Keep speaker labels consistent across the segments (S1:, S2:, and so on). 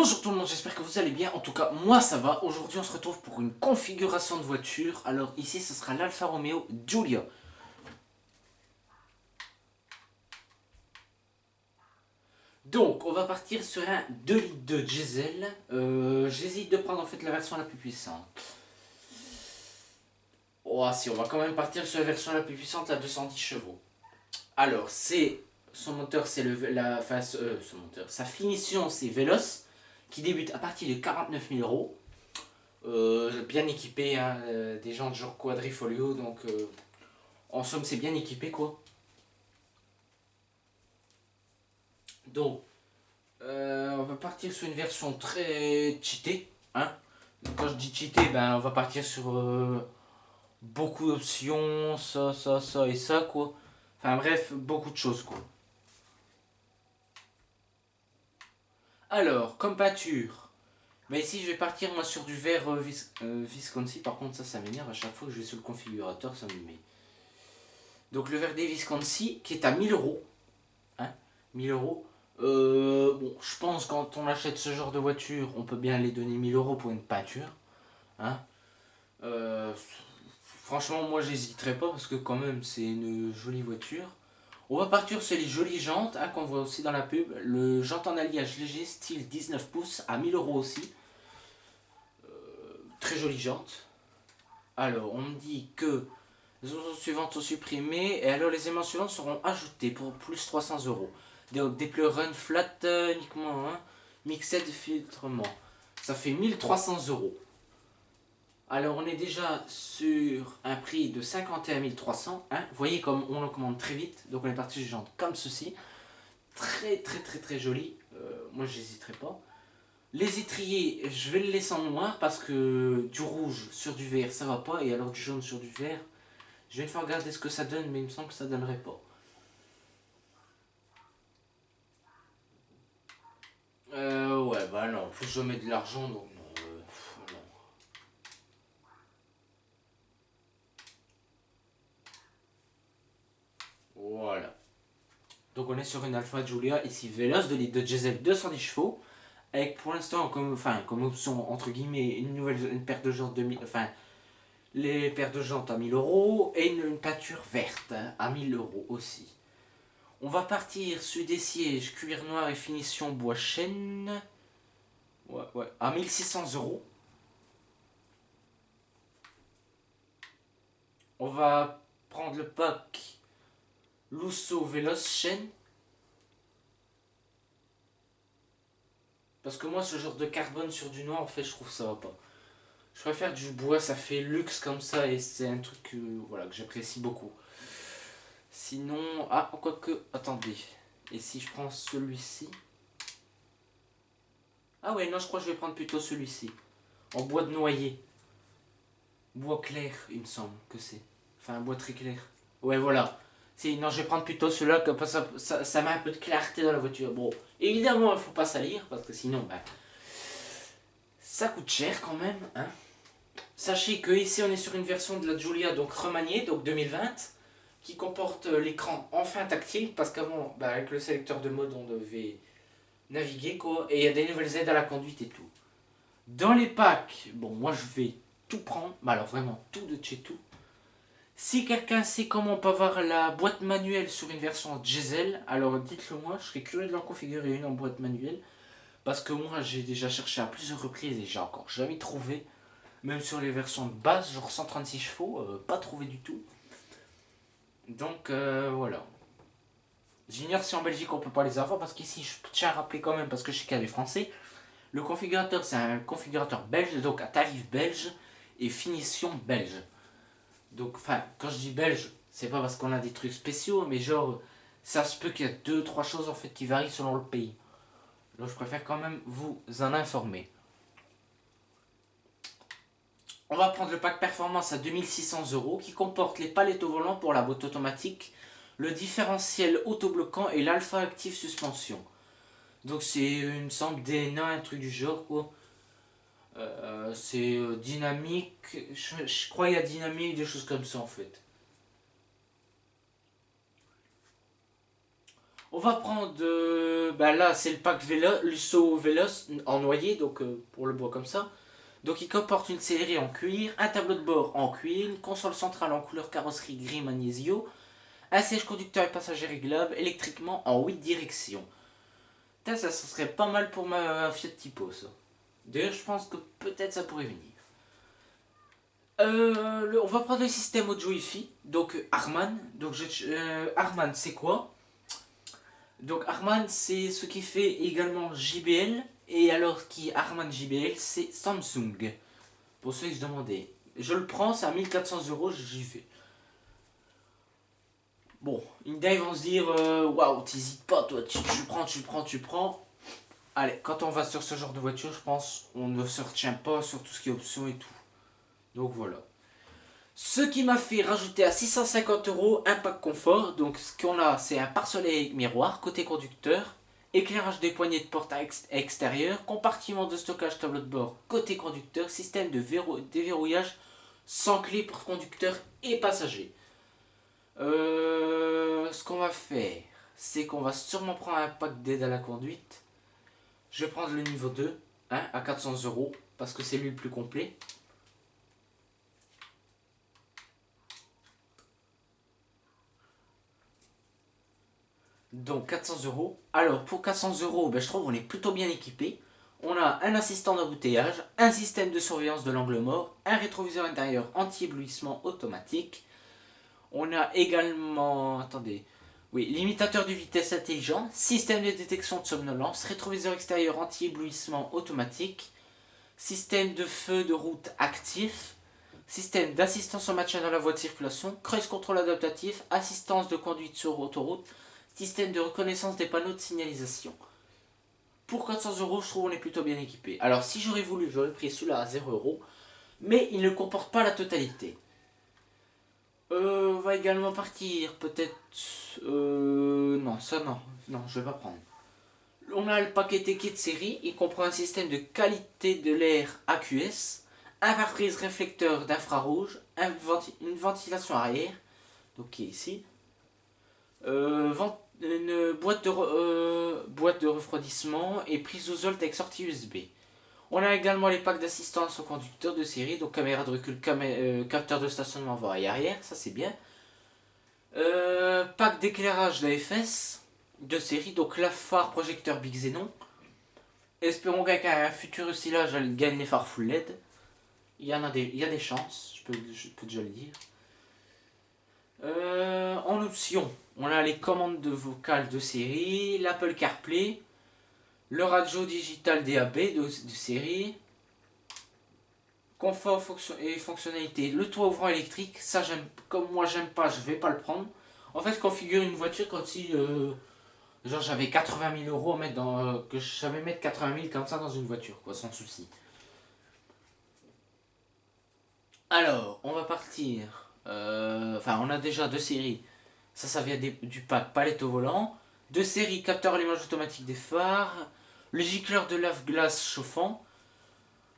S1: Bonjour tout le monde, j'espère que vous allez bien. En tout cas, moi ça va. Aujourd'hui, on se retrouve pour une configuration de voiture. Alors ici, ce sera l'Alfa Romeo Giulia. Donc, on va partir sur un 2 litres de diesel. J'hésite de prendre en fait la version la plus puissante. Oh, si, on va quand même partir sur la version la plus puissante, la 210 chevaux. Alors, c'est son moteur, c'est son moteur. Sa finition, c'est Veloce, qui débute à partir de 49 000 euros. Bien équipé, hein, des jantes genre quadrifolio, donc en somme c'est bien équipé quoi. Donc on va partir sur une version très cheatée, hein. Donc, quand je dis cheaté, ben on va partir sur beaucoup d'options, ça et ça quoi. Enfin bref, beaucoup de choses quoi. Alors, comme pâture, mais ici je vais partir moi sur du verre Visconti, par contre ça m'énerve à chaque fois que je vais sur le configurateur, ça me met. Donc le verre des Visconti qui est à 1000 euros. Hein, 1000 euros. Bon, je pense quand on achète ce genre de voiture, on peut bien les donner 1000 euros pour une pâture. Hein. Euh, Franchement, moi j'hésiterais pas parce que quand même c'est une jolie voiture. On va partir sur les jolies jantes hein, qu'on voit aussi dans la pub. Le jante en alliage léger style 19 pouces à 1000 euros aussi. Très jolie jante. Alors, on me dit que les options suivantes sont supprimées et alors les aimants suivants seront ajoutés pour plus 300 euros. Des pleurs run flat uniquement, hein, mixed filtrement. Ça fait 1300 euros. Alors on est déjà sur un prix de 51 300. Hein. Vous voyez comme on le commande très vite. Donc on est parti sur genre comme ceci. Très joli. Moi j'hésiterai pas. Les étriers, je vais le laisser en noir parce que du rouge sur du vert ça va pas. Et alors du jaune sur du vert, je vais une fois regarder ce que ça donne, mais il me semble que ça donnerait pas. Ouais, bah non, en plus je mets de l'argent, donc non, non. Voilà. Donc on est sur une Alfa Giulia, ici Veloce, de litre de diesel 210 chevaux, avec pour l'instant comme option, entre guillemets, une paire de jantes les paires de jantes à 1000 euros, et une peinture verte hein, à 1000 euros aussi. On va partir sur des sièges cuir noir et finition bois chêne, ouais, à 1600 euros. On va prendre le pack Lusso Veloce chêne. Parce que moi, ce genre de carbone sur du noir, en fait, je trouve que ça va pas. Je préfère du bois, ça fait luxe comme ça et c'est un truc voilà, que j'apprécie beaucoup. Sinon, ah, quoique, attendez. Et si je prends celui-ci. Ah ouais, non, je crois que je vais prendre plutôt celui-ci. En bois de noyer. Bois clair, il me semble que c'est. Enfin, un bois très clair. Ouais, voilà. Non, je vais prendre plutôt celui-là, que ça met un peu de clarté dans la voiture. Bon, évidemment, il faut pas salir, parce que sinon, ben, ça coûte cher quand même. Hein. Sachez que ici, on est sur une version de la Giulia, donc remaniée, donc 2020, qui comporte l'écran enfin tactile, parce qu'avant, ben, avec le sélecteur de mode, on devait naviguer, quoi, et il y a des nouvelles aides à la conduite et tout. Dans les packs, bon, moi je vais tout prendre, mais alors vraiment tout de chez tout. Si quelqu'un sait comment on peut avoir la boîte manuelle sur une version diesel, alors dites-le moi, je serais curieux de l'en configurer une en boîte manuelle. Parce que moi j'ai déjà cherché à plusieurs reprises et j'ai encore jamais trouvé. Même sur les versions de base, genre 136 chevaux, pas trouvé du tout. Donc voilà. J'ignore si en Belgique on peut pas les avoir parce qu'ici je tiens à rappeler quand même parce que je sais qu'il y a des Français. Le configurateur c'est un configurateur belge, donc à tarif belge et finition belge. Donc, enfin, quand je dis belge, c'est pas parce qu'on a des trucs spéciaux, mais genre, ça se peut qu'il y a deux, trois choses en fait qui varient selon le pays. Donc, je préfère quand même vous en informer. On va prendre le pack performance à 2600 euros qui comporte les palettes au volant pour la boîte automatique, le différentiel autobloquant et l'alpha active suspension. Donc, c'est une semble DNA, un truc du genre quoi. C'est dynamique, je crois qu'il y a dynamique, des choses comme ça en fait. On va prendre, bah là c'est le pack Lusso Veloce en noyer, donc pour le bois comme ça. Donc il comporte une sellerie en cuir, un tableau de bord en cuir, une console centrale en couleur carrosserie gris magnesio, un siège conducteur et passager réglable électriquement en 8 directions. Putain, ça serait pas mal pour ma Fiat Tipo ça. D'ailleurs je pense que peut-être ça pourrait venir. On va prendre le système audio Wi-Fi, donc Harman. Donc Harman c'est quoi? Donc Harman c'est ce qui fait également JBL. Et alors qui Harman JBL c'est Samsung. Pour ceux qui se demandaient. Je le prends, c'est à 1400 €, j'y vais. Bon, ils vont se dire waouh, t'hésites pas, toi, tu prends. Allez, quand on va sur ce genre de voiture, je pense, on ne se retient pas sur tout ce qui est options et tout. Donc voilà. Ce qui m'a fait rajouter à 650 € un pack confort. Donc ce qu'on a, c'est un pare-soleil miroir côté conducteur, éclairage des poignées de porte extérieures, compartiment de stockage tableau de bord côté conducteur, système de déverrouillage sans clé pour conducteur et passager. Ce qu'on va faire, c'est qu'on va sûrement prendre un pack d'aide à la conduite. Je vais prendre le niveau 2 hein, à 400 € parce que c'est lui le plus complet. Donc 400 €. Alors pour 400 €, ben, je trouve qu'on est plutôt bien équipé. On a un assistant d'embouteillage, un système de surveillance de l'angle mort, un rétroviseur intérieur anti-éblouissement automatique. On a également, attendez, oui, limitateur de vitesse intelligent, système de détection de somnolence, rétroviseur extérieur anti-éblouissement automatique, système de feu de route actif, système d'assistance au maintien dans la voie de circulation, cruise contrôle adaptatif, assistance de conduite sur autoroute, système de reconnaissance des panneaux de signalisation. Pour 400 €, je trouve qu'on est plutôt bien équipé. Alors si j'aurais voulu, j'aurais pris celui-là à 0 €, mais il ne comporte pas la totalité. On va également partir, peut-être... non, ça non. Non, je vais pas prendre. On a le paquet Teki de série. Il comprend un système de qualité de l'air AQS, un pare-brise réflecteur d'infrarouge, une ventilation arrière, donc qui est ici, une boîte de refroidissement et prise au Zolt avec sortie USB. On a également les packs d'assistance au conducteur de série, donc caméra de recul, capteur de stationnement avant et arrière, ça c'est bien. Pack d'éclairage d'AFS de série, donc la phare projecteur Big Xenon. Espérons qu'avec un futur oscillage, elle gagne les phares full LED. Il y a des chances, je peux déjà le dire. En option, on a les commandes de vocales de série, l'Apple CarPlay, le radio digital DAB de série, confort et fonctionnalité, le toit ouvrant électrique, ça j'aime, comme moi j'aime pas, je vais pas le prendre. En fait, je configure une voiture comme si genre j'avais 80 000 € à mettre dans. Que je savais mettre 80 000 comme ça dans une voiture, quoi, sans souci. Alors, on va partir. Enfin, on a déjà deux séries. Ça vient du pack palette au volant. Deux séries, capteur à l'image automatique des phares. Le gicleur de lave-glace chauffant.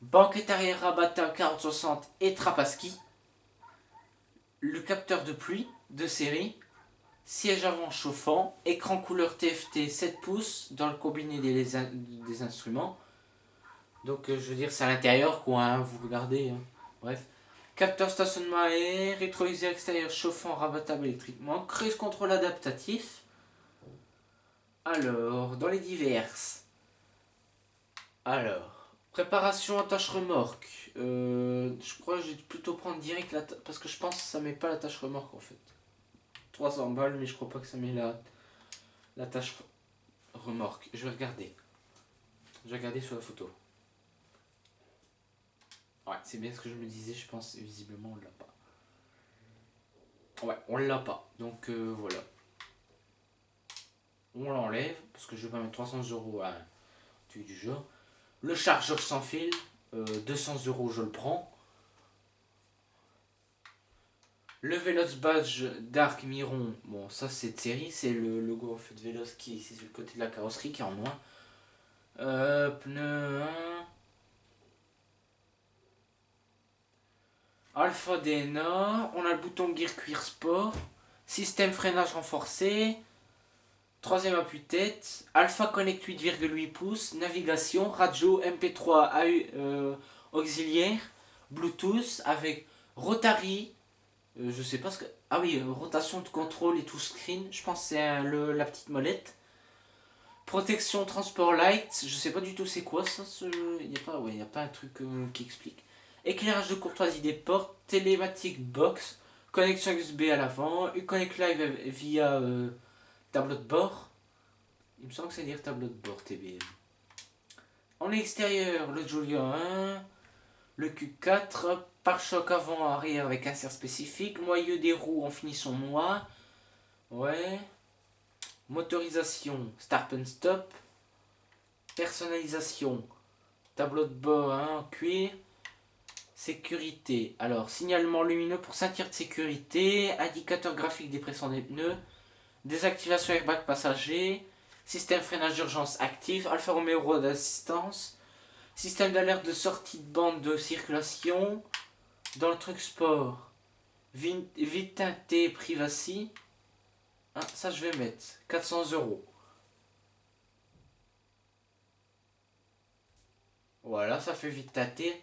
S1: Banquette arrière rabattable 40-60 et trappe à ski. Le capteur de pluie de série. Siège avant chauffant. Écran couleur TFT 7 pouces dans le combiné des instruments. Donc, je veux dire, c'est à l'intérieur, quoi, hein, vous regardez. Hein. Bref. Capteur stationnement à air, rétroviseur extérieur chauffant rabattable électriquement, cruise contrôle adaptatif. Alors, dans les diverses. Alors, préparation attache remorque. Je crois que je vais plutôt prendre direct parce que je pense que ça met pas l'attache remorque en fait. 300 balles, mais je crois pas que ça met l'attache remorque. Je vais regarder. Je vais regarder sur la photo. Ouais, c'est bien ce que je me disais, je pense visiblement on l'a pas. Ouais, on l'a pas. Donc voilà. On l'enlève parce que je vais pas mettre 300 € à un truc du genre. Le chargeur sans fil, 200 € je le prends. Le Veloz Badge Dark Miron, bon ça c'est de série, c'est le logo en fait Veloz qui est ici sur le côté de la carrosserie qui est en noir. Pneu 1. Alpha DNA, on a le bouton Gear Cuir Sport, système freinage renforcé, Troisième appui-tête, Alpha Connect 8,8 pouces, navigation, radio, MP3, auxiliaire, Bluetooth avec Rotary, je sais pas ce que... Ah oui, rotation de contrôle et tout screen, je pense que c'est la petite molette. Protection transport light, je sais pas du tout c'est quoi ça, il n'y a pas, y a pas un truc qui explique. Éclairage de courtoisie des portes, télématique box, connexion USB à l'avant, Uconnect Live via tableau de bord. Il me semble que c'est dire tableau de bord TBM. En extérieur, le Giulia 1, le Q4, pare-choc avant arrière avec insert spécifique, moyeu des roues en finition noire. Ouais. Motorisation, start and stop. Personnalisation, tableau de bord en cuir. Sécurité, alors signalement lumineux pour ceinture de sécurité, indicateur graphique des pressions des pneus, désactivation airbag passager, système freinage d'urgence actif, Alfa Romeo d'assistance, système d'alerte de sortie de bande de circulation. Dans le truc sport, vide teinté privacy. Ah, ça je vais mettre 400 €. Voilà, ça fait vide teinté.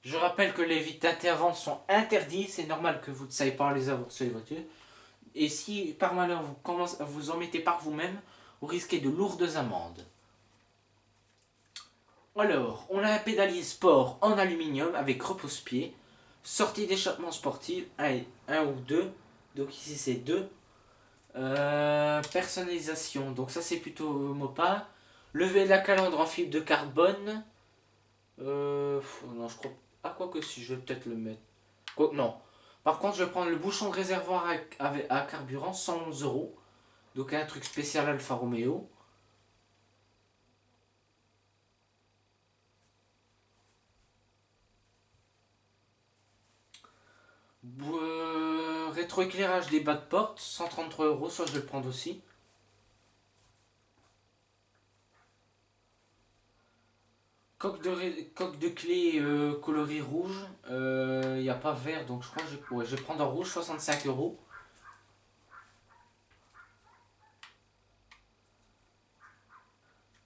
S1: Je rappelle que les vides teintés avant sont interdits. C'est normal que vous ne savez pas les avoir sur les voitures. Et si par malheur vous en mettez par vous-même, vous risquez de lourdes amendes. Alors, on a un pédalier sport en aluminium avec repose-pied. Sortie d'échappement sportive, un ou deux. Donc ici c'est 2. Personnalisation, donc ça c'est plutôt Mopa. Lever de la calandre en fibre de carbone. Non, je crois. Ah, quoi que si, je vais peut-être le mettre. Non. Par contre, je vais prendre le bouchon de réservoir à carburant, 111 €. Donc un truc spécial Alfa Romeo. Rétroéclairage des bas de porte, 133 €, ça je vais le prendre aussi. Coque de clé coloris rouge, il n'y a pas vert, donc je crois que je vais prendre en rouge, 65 €.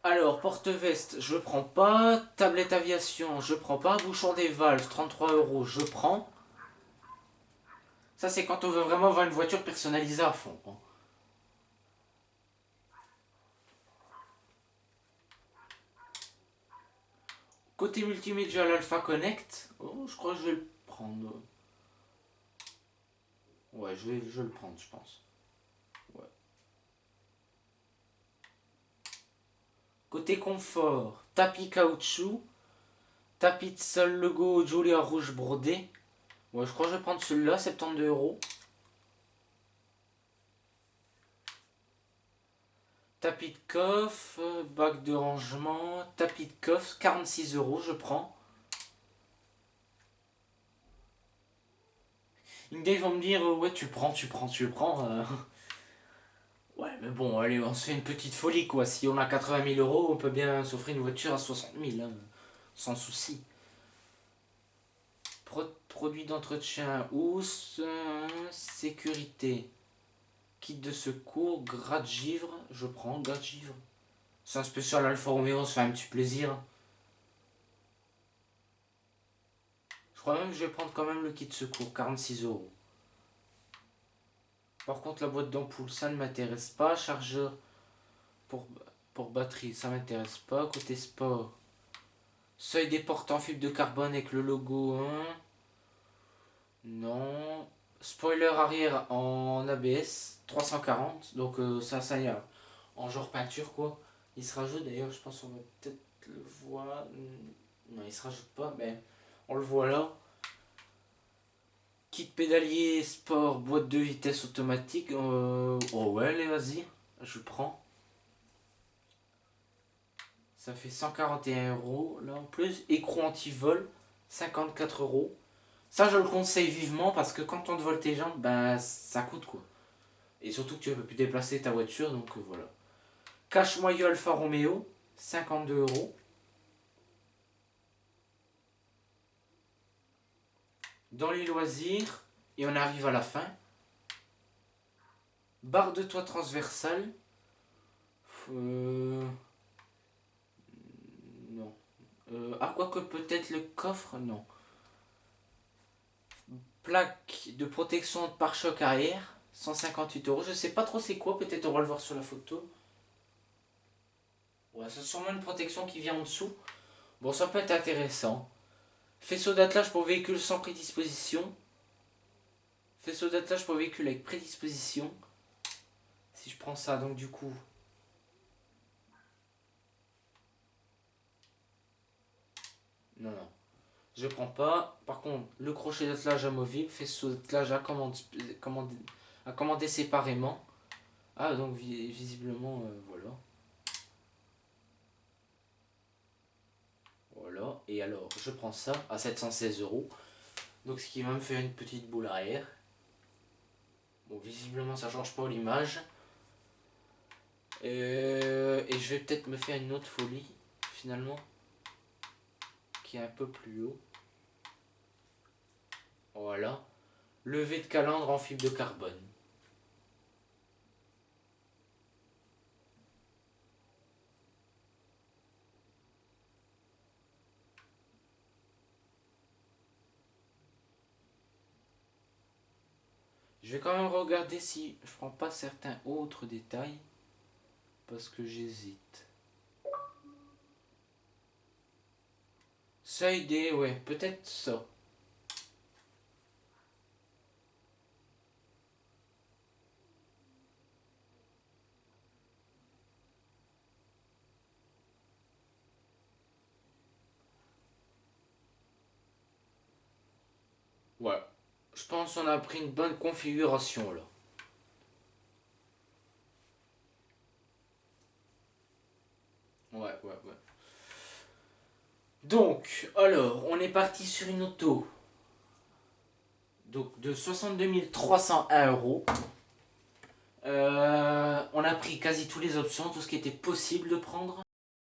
S1: Alors, porte-veste, je prends pas. Tablette aviation, je prends pas. Bouchon des valves, 33 €, je prends. Ça, c'est quand on veut vraiment avoir une voiture personnalisée à fond. Côté multimédia, l'Alpha Connect. Oh, je crois que je vais le prendre. Ouais, je vais le prendre, je pense. Ouais. Côté confort, tapis caoutchouc. Tapis de sol logo Giulia rouge brodé. Ouais, je crois que je vais prendre celui-là, 72 €. Tapis de coffre, bac de rangement, tapis de coffre, 46 €, je prends. Ils vont me dire, ouais, tu prends. Ouais, mais bon, allez, on se fait une petite folie, quoi. Si on a 80 000 €, on peut bien s'offrir une voiture à 60 000, hein, sans souci. Produit d'entretien, housse, sécurité. Kit de secours, gratte-givre, je prends, gratte-givre. C'est un spécial Alfa Romeo, on se fait un petit plaisir. Je crois même que je vais prendre quand même le kit de secours, 46 €. Par contre, la boîte d'ampoule, ça ne m'intéresse pas. Chargeur pour, pour batterie, ça m'intéresse pas. Côté sport, seuil des portes en fibre de carbone avec le logo 1. Non. Spoiler arrière en ABS, 340. Donc ça y a en genre peinture, quoi. Il se rajoute, d'ailleurs, je pense qu'on va peut-être le voir. Non, il se rajoute pas, mais on le voit là. Kit pédalier sport, boîte de vitesse automatique. Oh ouais, allez, vas-y, je prends. Ça fait 141 € là en plus. Écrou anti-vol, 54 €. Ça, je le conseille vivement parce que quand on te vole tes jambes, ben ça coûte, quoi. Et surtout que tu ne peux plus déplacer ta voiture, donc voilà. Cache-moyeu Alfa Romeo, 52 €. Dans les loisirs, et on arrive à la fin. Barre de toit transversale, Non. Ah, quoique peut-être le coffre, non. Plaque de protection de pare-choc arrière, 158 €. Je sais pas trop c'est quoi, peut-être on va le voir sur la photo. Ouais, c'est sûrement une protection qui vient en dessous. Bon, ça peut être intéressant. Faisceau d'attelage pour véhicule sans prédisposition. Faisceau d'attelage pour véhicule avec prédisposition. Si je prends ça, donc du coup... Non, non. Je prends pas. Par contre, le crochet d'attelage amovible, faisceau d'attelage à commander séparément. Ah, donc visiblement, voilà. Voilà. Et alors, je prends ça à 716 €. Donc, ce qui va me faire une petite boule arrière. Bon, visiblement, ça change pas l'image. Et je vais peut-être me faire une autre folie, finalement, qui est un peu plus haut. Voilà. Levé de calandre en fibre de carbone. Je vais quand même regarder si je prends pas certains autres détails. Parce que j'hésite. Seuil des... Ouais, peut-être ça. Ouais. Je pense qu'on a pris une bonne configuration là. Ouais, ouais, ouais. Donc, alors, on est parti sur une auto. Donc, de 62 301 €. On a pris quasi toutes les options, tout ce qui était possible de prendre.